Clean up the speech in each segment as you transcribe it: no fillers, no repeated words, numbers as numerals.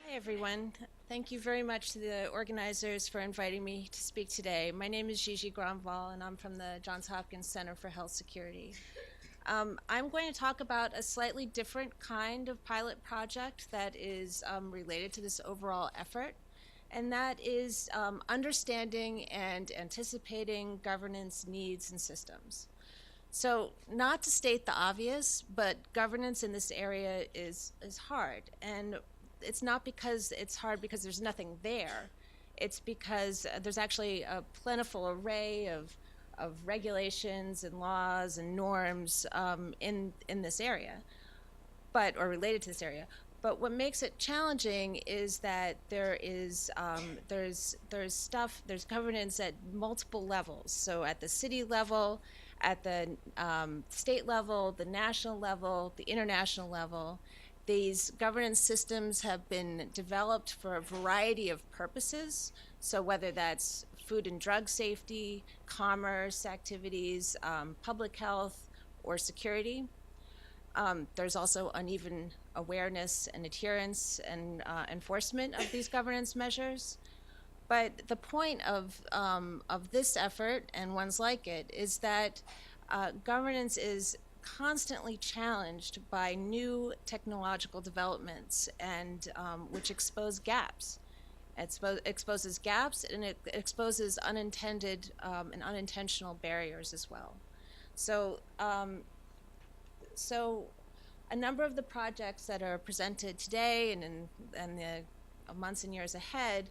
Hi, everyone. Thank you very much to the organizers for inviting me to speak today. My name is Gigi Gronvall, and I'm from the Johns Hopkins Center for Health Security. I'm going to talk about a slightly different kind of pilot project that is related to this overall effort, and that is understanding and anticipating governance needs and systems. So, not to state the obvious, but governance in this area is hard. And it's not because it's hard because there's nothing there. It's because there's actually a plentiful array of regulations and laws and norms in this area, or related to this area. But what makes it challenging is that there's governance at multiple levels. So at the city level, at the state level, the national level, the international level, these governance systems have been developed for a variety of purposes. So whether that's food and drug safety, commerce activities, public health, or security. There's also uneven awareness and adherence and enforcement of these governance measures. But the point of this effort and ones like it is that governance is constantly challenged by new technological developments and which expose gaps. It exposes gaps, and it exposes unintended and unintentional barriers as well. So a number of the projects that are presented today and in the months and years ahead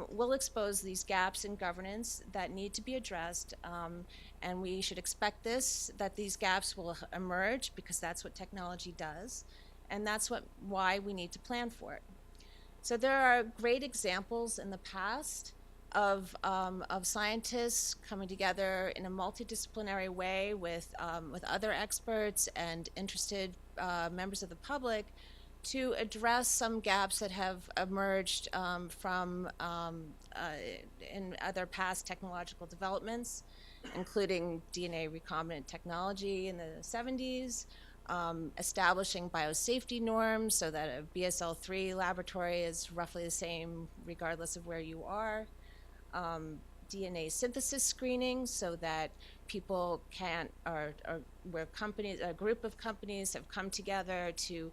will expose these gaps in governance that need to be addressed, and we should expect that these gaps will emerge because that's what technology does, and that's why we need to plan for it. So there are great examples in the past of scientists coming together in a multidisciplinary way with other experts and interested members of the public to address some gaps that have emerged in other past technological developments, including DNA recombinant technology in the 70s, establishing biosafety norms so that a BSL-3 laboratory is roughly the same regardless of where you are, DNA synthesis screening so that people can't, or where a group of companies have come together to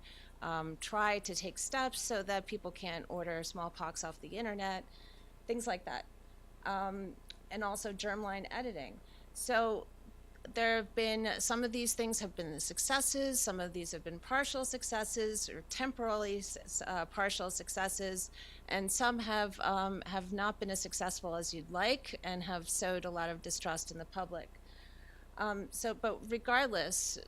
try to take steps so that people can't order smallpox off the internet, things like that. And also germline editing. So there have been, some of these things have been successes, some of these have been partial successes or temporally partial successes, and some have not been as successful as you'd like and have sowed a lot of distrust in the public. But regardless,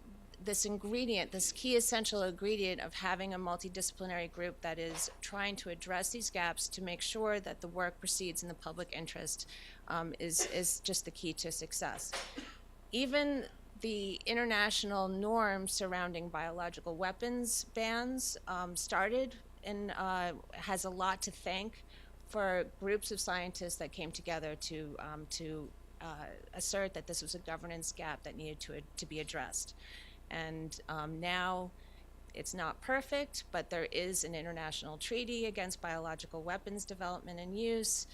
this key essential ingredient of having a multidisciplinary group that is trying to address these gaps to make sure that the work proceeds in the public interest is just the key to success. Even the international norms surrounding biological weapons bans started and has a lot to thank for groups of scientists that came together to assert that this was a governance gap that needed to be addressed. And now it's not perfect, but there is an international treaty against biological weapons development and use.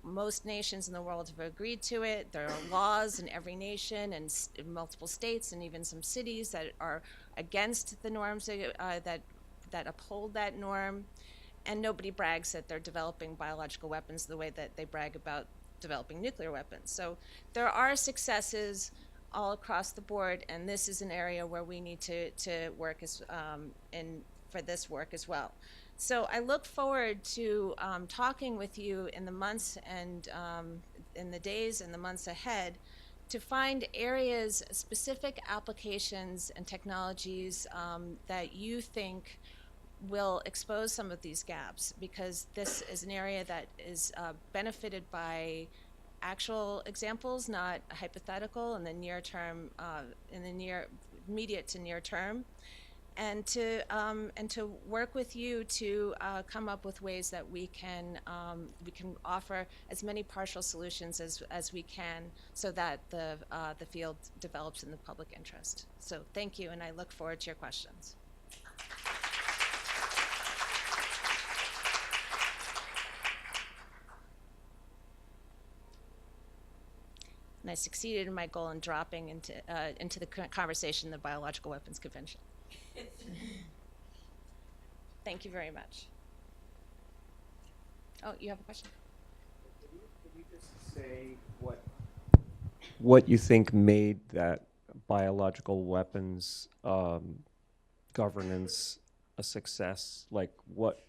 Most nations in the world have agreed to it. There are laws in every nation and in multiple states and even some cities that are against the norms that uphold that norm. And nobody brags that they're developing biological weapons the way that they brag about developing nuclear weapons. So there are successes all across the board, and this is an area where we need to work for this work as well. So I look forward to talking with you in the months and in the days and the months ahead to find areas, specific applications and technologies that you think will expose some of these gaps, because this is an area that is benefited by actual examples, not hypothetical in the near term, in the immediate to near term, and to work with you to come up with ways that we can offer as many partial solutions as we can, so that the field develops in the public interest. So thank you, and I look forward to your questions. And I succeeded in my goal in dropping into the conversation the Biological Weapons Convention. Thank you very much. Oh, you have a question? Could you just say what you think made that biological weapons governance a success? Like what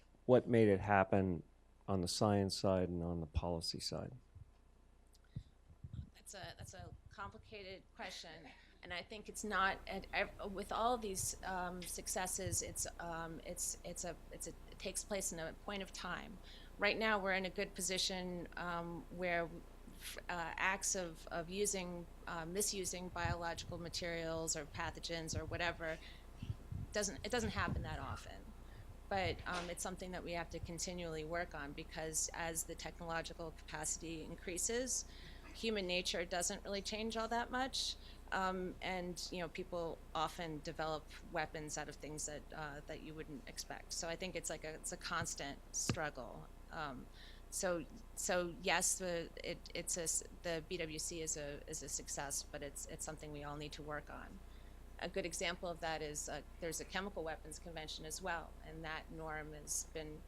made it happen on the science side and on the policy side? That's a complicated question, and I think it's not. With all of these successes, it takes place in a point of time. Right now, we're in a good position where acts of misusing biological materials or pathogens or whatever doesn't happen that often. But it's something that we have to continually work on, because as the technological capacity increases, human nature doesn't really change all that much. And people often develop weapons out of things that you wouldn't expect. So I think it's a constant struggle. So yes, the BWC is a success, but it's something we all need to work on. A good example of that is there's a chemical weapons convention as well, and that norm has been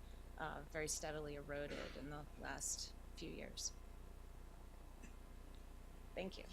very steadily eroded in the last few years. Thank you.